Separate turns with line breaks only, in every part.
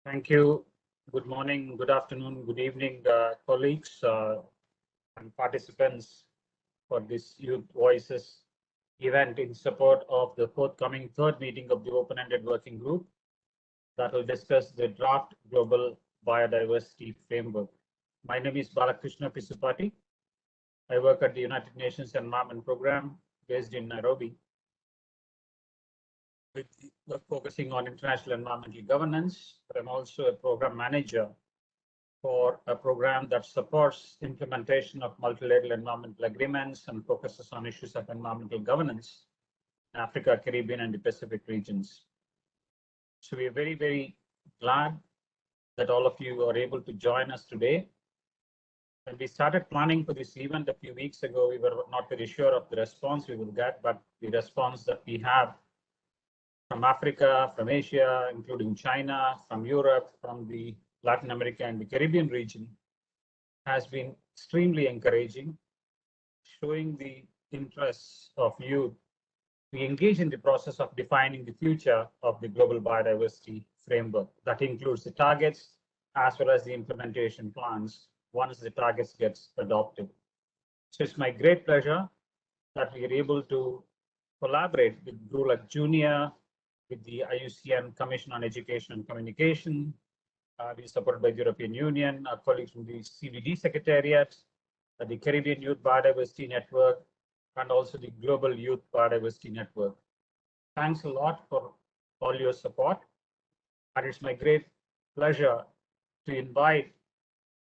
Thank you. Good morning, good afternoon, good evening, colleagues and participants for this Youth Voices event in support of the forthcoming third meeting of the Open-Ended Working Group that will discuss the draft Global Biodiversity Framework. My name is Balakrishna Pisupati. I work at the United Nations Environment Program based in Nairobi, with focusing on international environmental governance, but I'm also a program manager for a program that supports implementation of multilateral environmental agreements and focuses on issues of environmental governance in Africa, Caribbean, and the Pacific regions. So we are very, very glad that all of you are able to join us today. When we started planning for this event a few weeks ago, we were not very sure of the response we will get, but the response that we have from Africa, from Asia, including China, from Europe, from the Latin America and the Caribbean region has been extremely encouraging, showing the interests of youth to engage in the process of defining the future of the Global Biodiversity Framework. That includes the targets as well as the implementation plans once the targets gets adopted. So it's my great pleasure that we are able to collaborate with GRULAC Junior, with the IUCN Commission on Education and Communication. We are supported by the European Union, our colleagues from the CBD Secretariat, the Caribbean Youth Biodiversity Network, and also the Global Youth Biodiversity Network. Thanks a lot for all your support. And it's my great pleasure to invite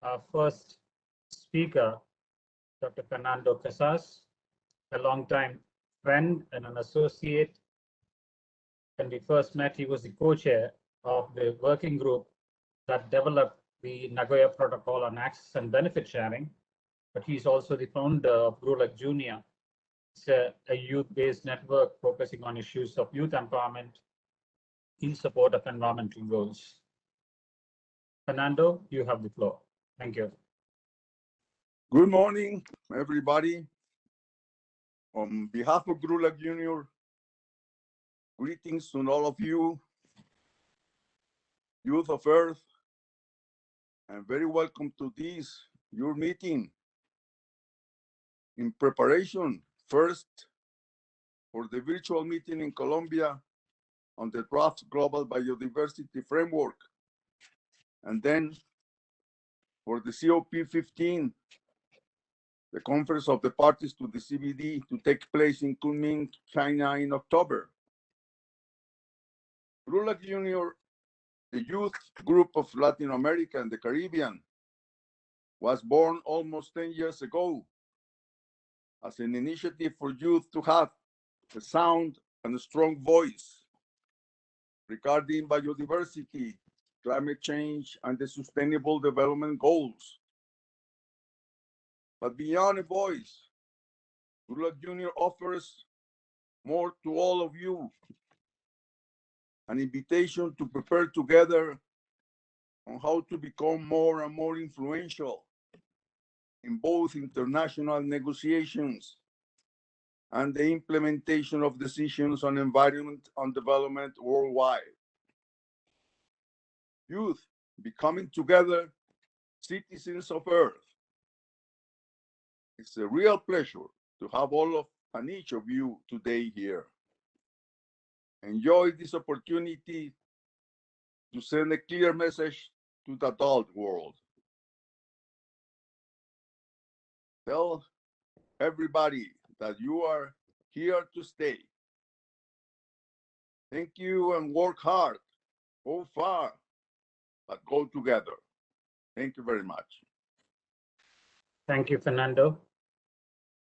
our first speaker, Dr. Fernando Casas, a longtime friend and an associate. When we first met, he was the co-chair of the working group that developed the Nagoya Protocol on Access and Benefit Sharing, but he's also the founder of GRULAC Junior. It's a youth-based network focusing on issues of youth empowerment in support of environmental goals. Fernando, you have the floor. Thank you.
Good morning, everybody. On behalf of GRULAC Junior, greetings to all of you, youth of Earth, and very welcome to this, your meeting. In preparation, first, for the virtual meeting in Colombia on the draft Global Biodiversity Framework, and then for the COP15, the Conference of the Parties to the CBD, to take place in Kunming, China in October. GRULAC Junior, the youth group of Latin America and the Caribbean, was born almost 10 years ago as an initiative for youth to have a sound and a strong voice regarding biodiversity, climate change, and the sustainable development goals. But beyond a voice, GRULAC Junior offers more to all of you, an invitation to prepare together on how to become more and more influential in both international negotiations and the implementation of decisions on environment and development worldwide. Youth becoming together citizens of Earth. It's a real pleasure to have all of and each of you today here. Enjoy this opportunity to send a clear message to the adult world. Tell everybody that you are here to stay. Thank you and work hard, go far, but go together. Thank you very much.
Thank you, Fernando.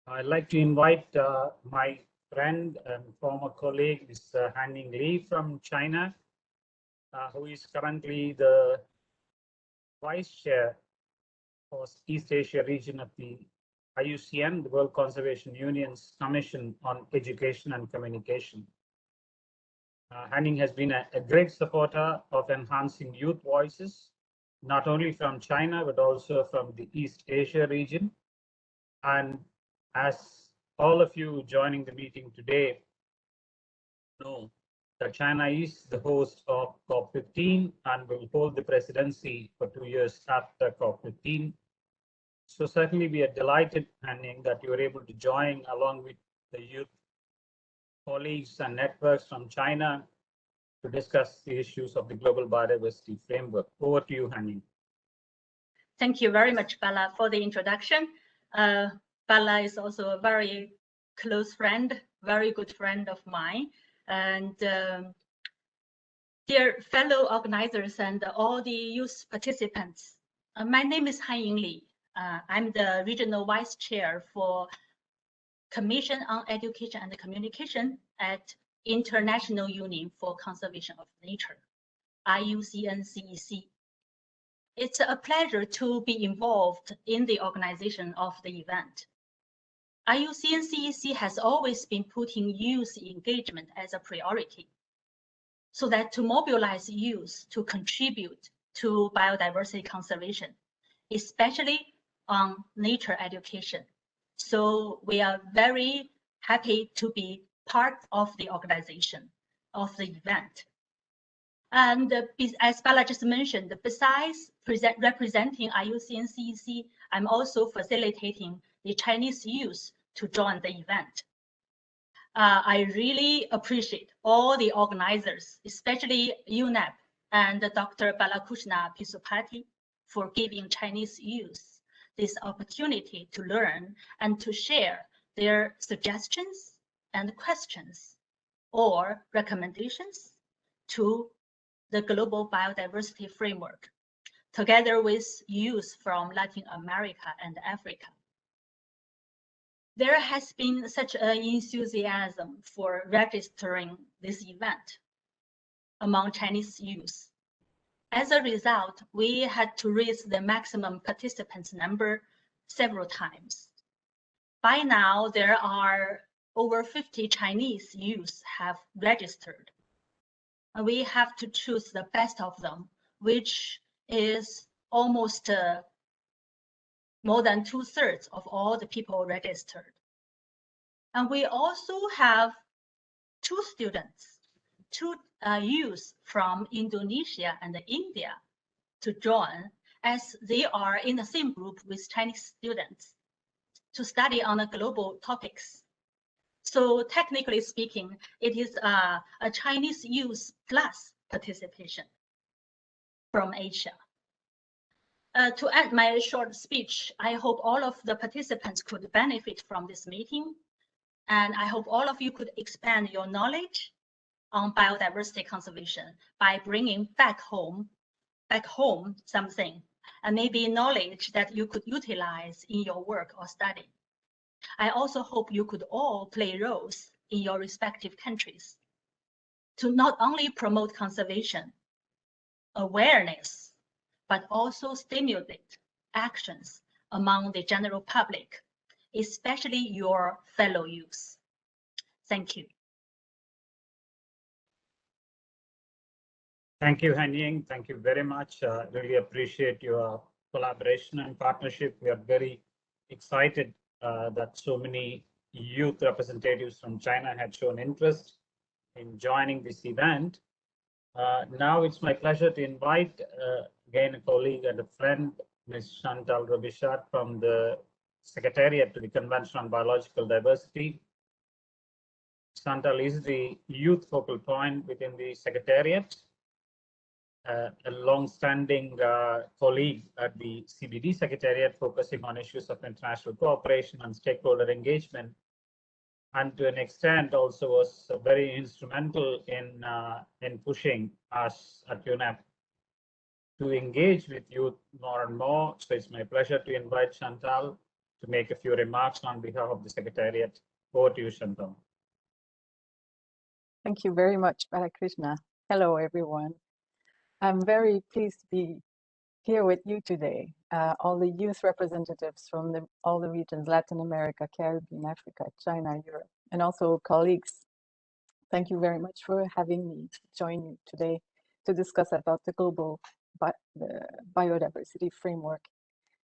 I'd like to invite my friend and former colleague, Mr. Hanning Li from China, who is currently the Vice Chair for East Asia region of the IUCN, the World Conservation Union's Commission on Education and Communication. Hanning has been a great supporter of enhancing youth voices, not only from China, but also from the East Asia region. And as all of you joining the meeting today know, that China is the host of COP15 and will hold the presidency for 2 years after COP15. So certainly we are delighted, Hanning, that you were able to join along with the youth colleagues and networks from China to discuss the issues of the Global Biodiversity Framework. Over to you, Hanning.
Thank you very much, Bala, for the introduction. Bala is also a very close friend, very good friend of mine. And dear fellow organizers and all the youth participants, my name is Han-Ying Li. I'm the Regional Vice Chair for Commission on Education and Communication at International Union for Conservation of Nature, IUCN CEC. It's a pleasure to be involved in the organization of the event. IUCN CEC has always been putting youth engagement as a priority, so that to mobilize youth to contribute to biodiversity conservation, especially on nature education. So we are very happy to be part of the organization of the event. And as Bala just mentioned, besides representing IUCN CEC, I'm also facilitating the Chinese youth to join the event. I really appreciate all the organizers, especially UNEP and Dr. Balakrishna Pisupati, for giving Chinese youth this opportunity to learn and to share their suggestions and questions or recommendations to the Global Biodiversity Framework, together with youth from Latin America and Africa. There has been such an enthusiasm for registering this event among Chinese youth. As a result, we had to raise the maximum participants number several times. By now, there are over 50 Chinese youth have registered. And we have to choose the best of them, which is almost more than 2/3 of all the people registered. And we also have two students, two youth from Indonesia and India to join, as they are in the same group with Chinese students to study on the global topics. So technically speaking, it is a Chinese youth plus participation from Asia. To end my short speech, I hope all of the participants could benefit from this meeting. And I hope all of you could expand your knowledge on biodiversity conservation by bringing back home something, and maybe knowledge that you could utilize in your work or study. I also hope you could all play roles in your respective countries to not only promote conservation, awareness, but also stimulate actions among the general public, especially your fellow youth. Thank you.
Thank you, Han-Ying. Thank you very much. Really appreciate your collaboration and partnership. We are very excited that so many youth representatives from China had shown interest in joining this event. Now it's my pleasure to invite again a colleague and a friend, Ms. Chantal Robichaud from the Secretariat to the Convention on Biological Diversity. Chantal is the youth focal point within the Secretariat, a long-standing colleague at the CBD Secretariat, focusing on issues of international cooperation and stakeholder engagement, and to an extent also was very instrumental in pushing us at UNEP to engage with youth more and more. So it's my pleasure to invite Chantal to make a few remarks on behalf of the Secretariat. Over to you, Chantal.
Thank you very much, Balakrishna. Hello, everyone. I'm very pleased to be here with you today, all the youth representatives from all the regions, Latin America, Caribbean, Africa, China, Europe, and also colleagues. Thank you very much for having me join you today to discuss about the Global Biodiversity Framework.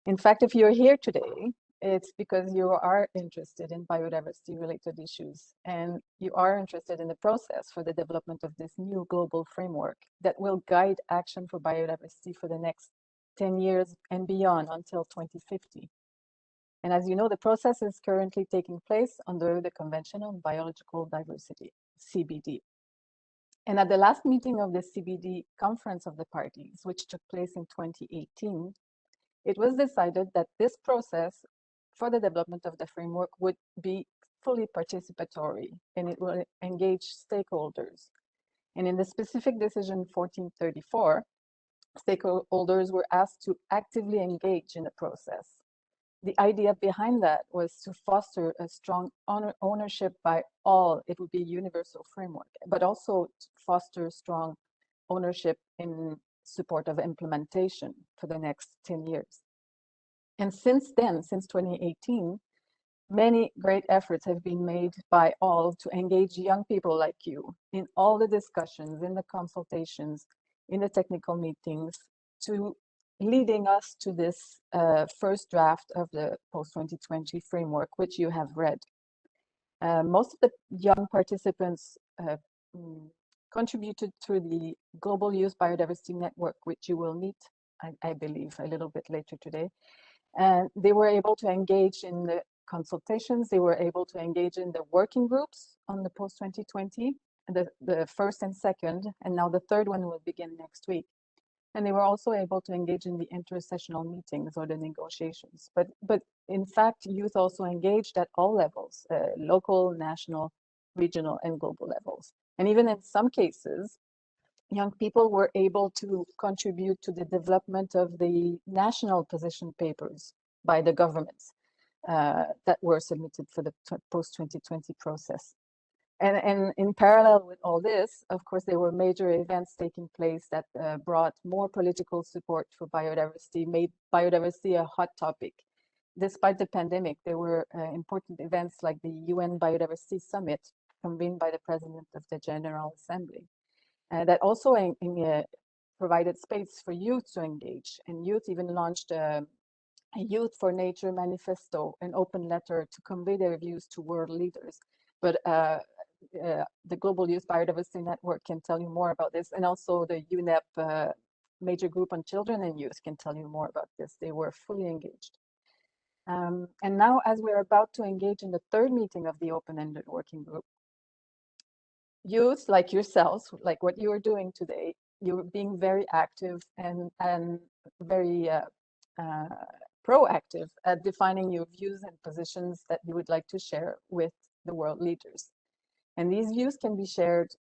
In fact, if you're here today, It's because you are interested in biodiversity related issues, and you are interested in the process for the development of this new global framework that will guide action for biodiversity for the next 10 years and beyond until 2050. And as you know, the process is currently taking place under the Convention on Biological Diversity, CBD. And at the last meeting of the CBD Conference of the Parties, which took place in 2018, it was decided that this process for the development of the framework would be fully participatory, and it will engage stakeholders. And in the specific decision 1434, stakeholders were asked to actively engage in the process. The idea behind that was to foster a strong ownership by all. It would be a universal framework, but also to foster strong ownership in support of implementation for the next 10 years. And since then, since 2018, many great efforts have been made by all to engage young people like you in all the discussions, in the consultations, in the technical meetings, to leading us to this first draft of the post-2020 framework, which you have read. Most of the young participants contributed through the Global Youth Biodiversity Network, which you will meet, I believe, a little bit later today. And they were able to engage in the consultations, they were able to engage in the working groups on the post-2020, the first and second, and now the third one will begin next week. And they were also able to engage in the intersessional meetings or the negotiations. But in fact, youth also engaged at all levels, local, national, regional, and global levels. And even in some cases, young people were able to contribute to the development of the national position papers by the governments that were submitted for the post-2020 process. And in parallel with all this, of course, there were major events taking place that brought more political support for biodiversity, made biodiversity a hot topic. Despite the pandemic, there were important events like the UN Biodiversity Summit, convened by the President of the General Assembly, that also provided space for youth to engage. And youth even launched a Youth for Nature Manifesto, an open letter to convey their views to world leaders. But the Global Youth Biodiversity Network can tell you more about this, and also the UNEP Major Group on Children and Youth can tell you more about this. They were fully engaged. And now, as we're about to engage in the third meeting of the open-ended working group, youth like yourselves, like what you are doing today, you're being very active and very proactive at defining your views and positions that you would like to share with the world leaders. And these views can be shared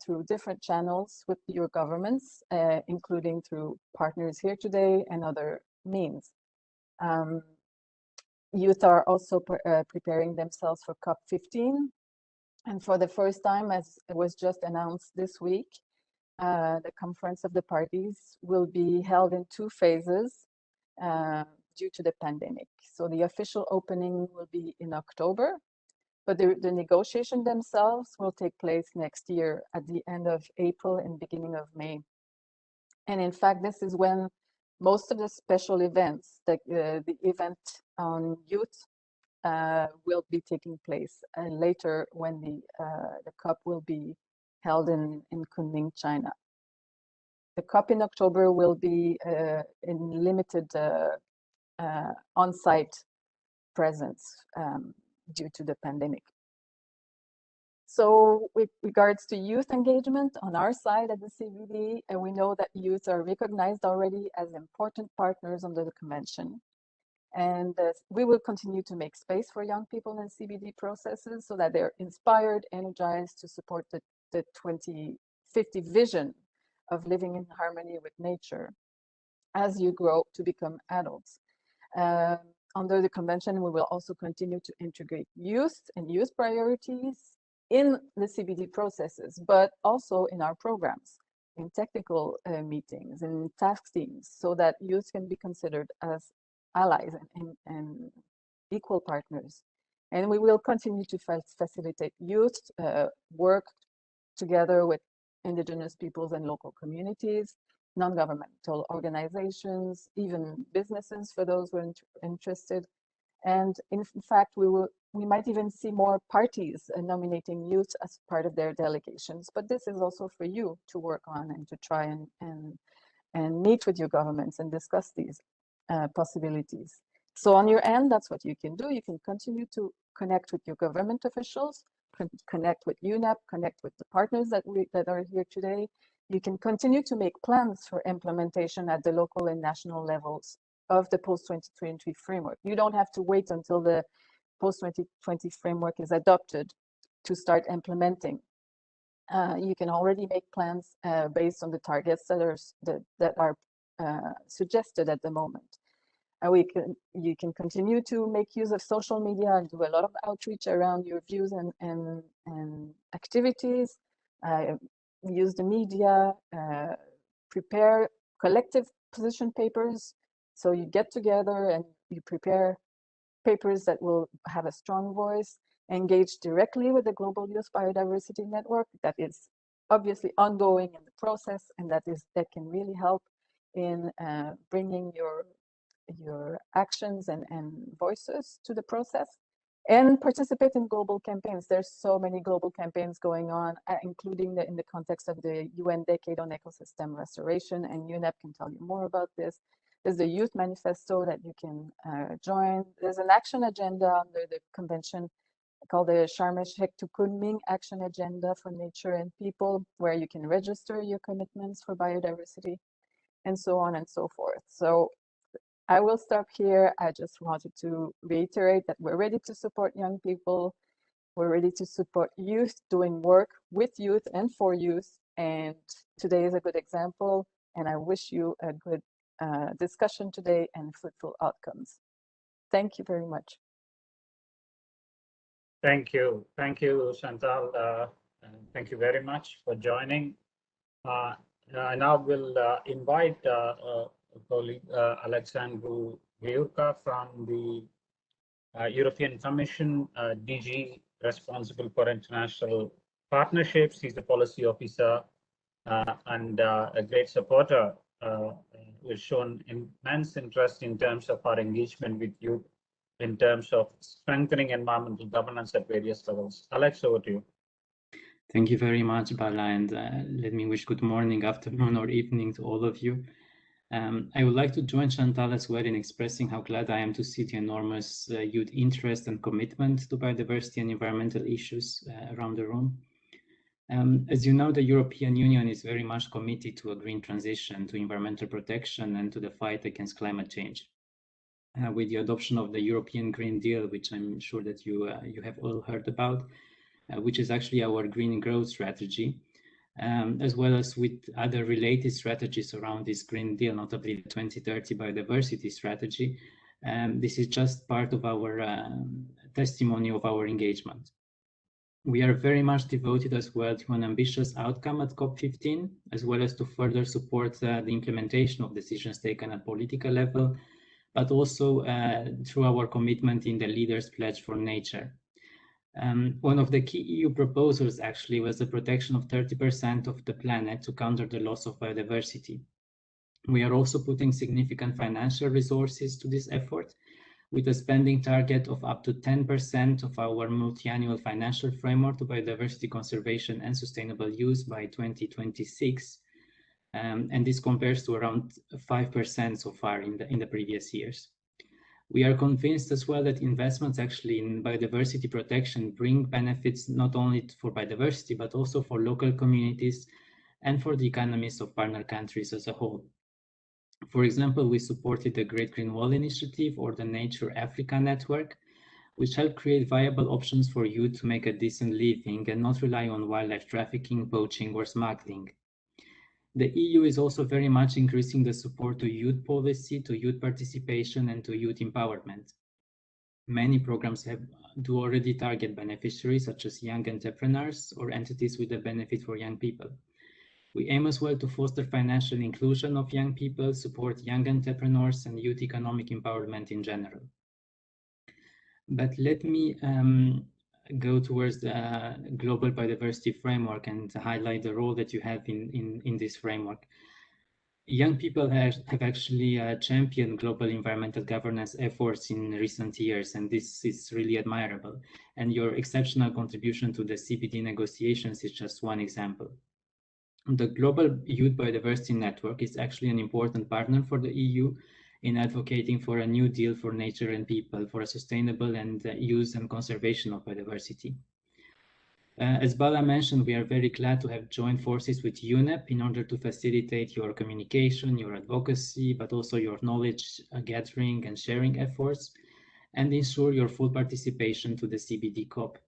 through different channels with your governments, including through partners here today and other means. Youth are also preparing themselves for COP15. And for the first time, as it was just announced this week, the Conference of the Parties will be held in 2 phases due to the pandemic. So the official opening will be in October, but the negotiations themselves will take place next year at the end of April and beginning of May. And in fact, this is when most of the special events, like the event on youth, will be taking place later when the COP will be held in Kunming, China. The COP in October will be in limited on-site presence due to the pandemic. So with regards to youth engagement on our side at the CBD, we know that youth are recognized already as important partners under the convention. And we will continue to make space for young people in CBD processes so that they're inspired, energized to support the 2050 vision of living in harmony with nature as you grow to become adults. Under the convention, we will also continue to integrate youth and youth priorities in the CBD processes, but also in our programs, in technical meetings, in task teams, so that youth can be considered as allies and equal partners. And we will continue to facilitate youth work together with indigenous peoples and local communities, non-governmental organizations, even businesses for those who are interested, And in fact, we might even see more parties nominating youth as part of their delegations. But this is also for you to work on and to try and meet with your governments and discuss these possibilities. So on your end, that's what you can do. You can continue to connect with your government officials, connect with UNEP, connect with the partners that are here today. You can continue to make plans for implementation at the local and national levels of the post-2020 framework. You don't have to wait until the post-2020 framework is adopted to start implementing. You can already make plans based on the targets that are suggested at the moment. You can continue to make use of social media and do a lot of outreach around your views and activities. Use the media, prepare collective position papers. So you get together and you prepare papers that will have a strong voice, engage directly with the Global Youth Biodiversity Network that is obviously ongoing in the process, and that can really help in bringing your actions and voices to the process, and participate in global campaigns. There's so many global campaigns going on, including in the context of the UN Decade on Ecosystem Restoration, and UNEP can tell you more about this. There's the Youth Manifesto that you can join. There's an action agenda under the convention called the Sharm el-Sheikh to Kunming Action Agenda for Nature and People, where you can register your commitments for biodiversity, and so on and so forth. So I will stop here. I just wanted to reiterate that we're ready to support young people. We're ready to support youth, doing work with youth and for youth. And today is a good example. And I wish you a good discussion today and fruitful outcomes. Thank you very much.
Thank you. Thank you, Chantal. Thank you very much for joining. I now will invite colleague Alexandru Gheurca from the European Commission, DG responsible for international partnerships. He's the policy officer and a great supporter. We've shown immense interest in terms of our engagement with you in terms of strengthening environmental governance at various levels. Alex, over to you.
Thank you very much, Bala, and let me wish good morning, afternoon, or evening to all of you. I would like to join Chantal as well in expressing how glad I am to see the enormous youth interest and commitment to biodiversity and environmental issues around the room. As you know, the European Union is very much committed to a green transition, to environmental protection, and to the fight against climate change. With the adoption of the European Green Deal, which I'm sure that you have all heard about, which is actually our green growth strategy, as well as with other related strategies around this Green Deal, notably the 2030 biodiversity strategy. This is just part of our testimony of our engagement. We are very much devoted as well to an ambitious outcome at COP15, as well as to further support the implementation of decisions taken at political level, but also through our commitment in the Leaders' Pledge for Nature. One of the key EU proposals actually was the protection of 30% of the planet to counter the loss of biodiversity. We are also putting significant financial resources to this effort, with a spending target of up to 10% of our multi-annual financial framework to biodiversity conservation and sustainable use by 2026. And this compares to around 5% so far in the previous years. We are convinced as well that investments actually in biodiversity protection bring benefits not only for biodiversity, but also for local communities and for the economies of partner countries as a whole. For example, we supported the Great Green Wall Initiative or the Nature Africa Network, which help create viable options for youth to make a decent living and not rely on wildlife trafficking, poaching, or smuggling. The EU is also very much increasing the support to youth policy, to youth participation, and to youth empowerment. Many programs do already target beneficiaries such as young entrepreneurs or entities with a benefit for young people. We aim as well to foster financial inclusion of young people, support young entrepreneurs, and youth economic empowerment in general. But let me go towards the Global Biodiversity Framework and highlight the role that you have in this framework. Young people have actually championed global environmental governance efforts in recent years, and this is really admirable. And your exceptional contribution to the CBD negotiations is just one example. The Global Youth Biodiversity Network is actually an important partner for the EU in advocating for a new deal for nature and people for a sustainable and use and conservation of biodiversity. As Bala mentioned, we are very glad to have joined forces with UNEP in order to facilitate your communication, your advocacy, but also your knowledge gathering and sharing efforts, and ensure your full participation to the CBD COP.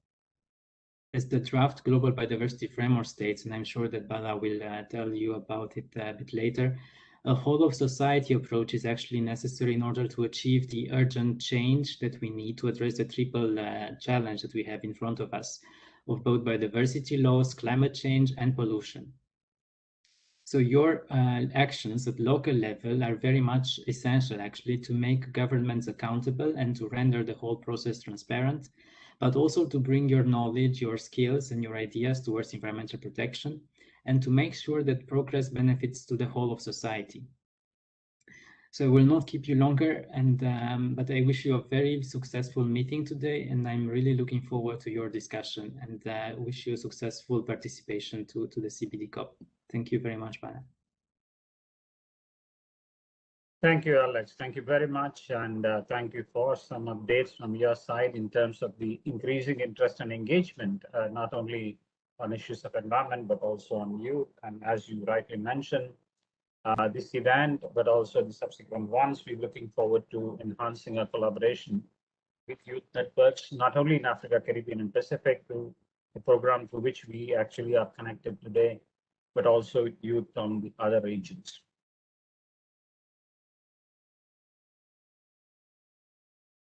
As the draft Global Biodiversity Framework states, and I'm sure that Bala will tell you about it a bit later, a whole of society approach is actually necessary in order to achieve the urgent change that we need to address the triple challenge that we have in front of us, of both biodiversity loss, climate change, and pollution. So your actions at local level are very much essential, actually, to make governments accountable and to render the whole process transparent, but also to bring your knowledge, your skills, and your ideas towards environmental protection, and to make sure that progress benefits to the whole of society. So I will not keep you longer, but I wish you a very successful meeting today, and I'm really looking forward to your discussion, and wish you a successful participation to the CBD COP. Thank you very much, Bala.
Thank you, Alex. Thank you very much, and thank you for some updates from your side in terms of the increasing interest and engagement, not only on issues of environment, but also on youth. And as you rightly mentioned, this event, but also the subsequent ones, we're looking forward to enhancing our collaboration with youth networks, not only in Africa, Caribbean, and Pacific, to the program to which we actually are connected today, but also youth from the other regions.